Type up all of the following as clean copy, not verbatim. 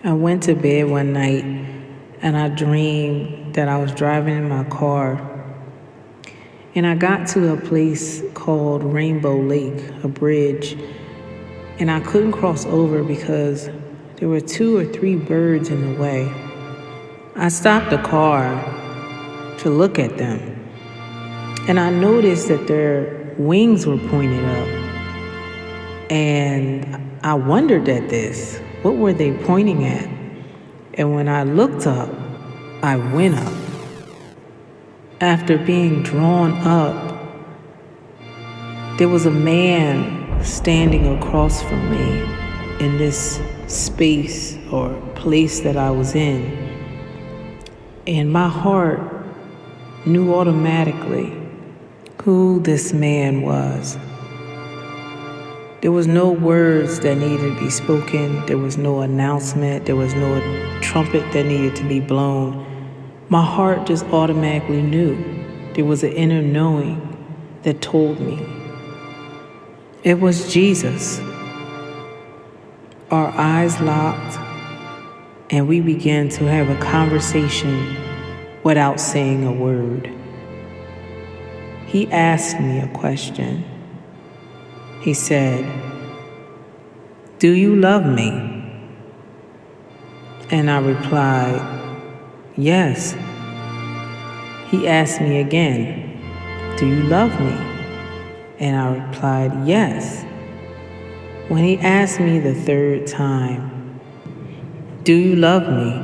I went to bed one night and I dreamed that I was driving in my car and I got to a place called Rainbow Lake, a bridge, and I couldn't cross over because there were 2 or 3 birds in the way. I stopped the car to look at them and I noticed that their wings were pointed up, and I wondered at this. What were they pointing at? And when I looked up, I went up. After being drawn up, there was a man standing across from me in this space or place that I was in. And my heart knew automatically who this man was. There was no words that needed to be spoken. There was no announcement. There was no trumpet that needed to be blown. My heart just automatically knew. There was an inner knowing that told me. It was Jesus. Our eyes locked, and we began to have a conversation without saying a word. He asked me a question. He said, "Do you love me?" And I replied, "Yes." He asked me again, "Do you love me?" And I replied, "Yes." When he asked me the 3rd time, "Do you love me?"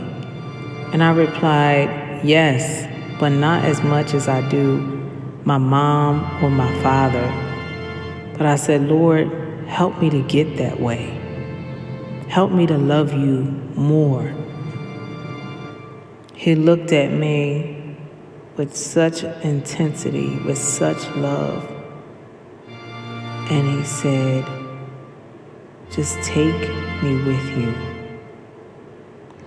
And I replied, "Yes, but not as much as I do my mom or my father." But I said, "Lord, help me to get that way. Help me to love you more." He looked at me with such intensity, with such love, and he said, "Just take me with you.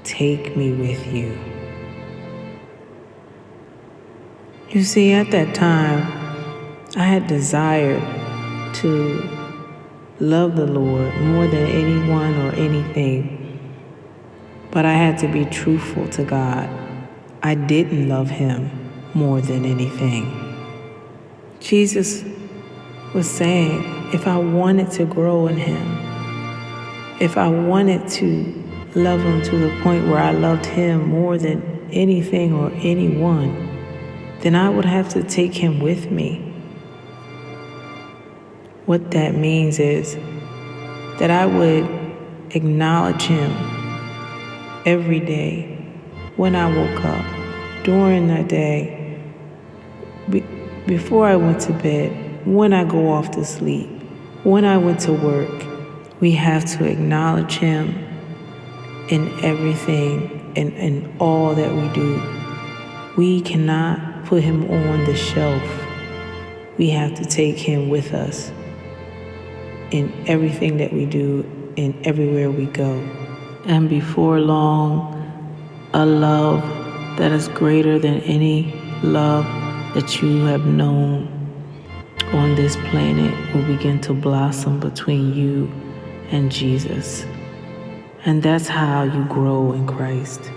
Take me with you." You see, at that time, I had desired to love the Lord more than anyone or anything, but I had to be truthful to God. I didn't love him more than anything. Jesus was saying, if I wanted to grow in him, if I wanted to love him to the point where I loved him more than anything or anyone, then I would have to take him with me. What that means is that I would acknowledge him every day when I woke up, during the day, before I went to bed, when I go off to sleep, when I went to work. We have to acknowledge him in everything and in all that we do. We cannot put him on the shelf. We have to take him with us in everything that we do and everywhere we go. And before long, a love that is greater than any love that you have known on this planet will begin to blossom between you and Jesus. And that's how you grow in Christ.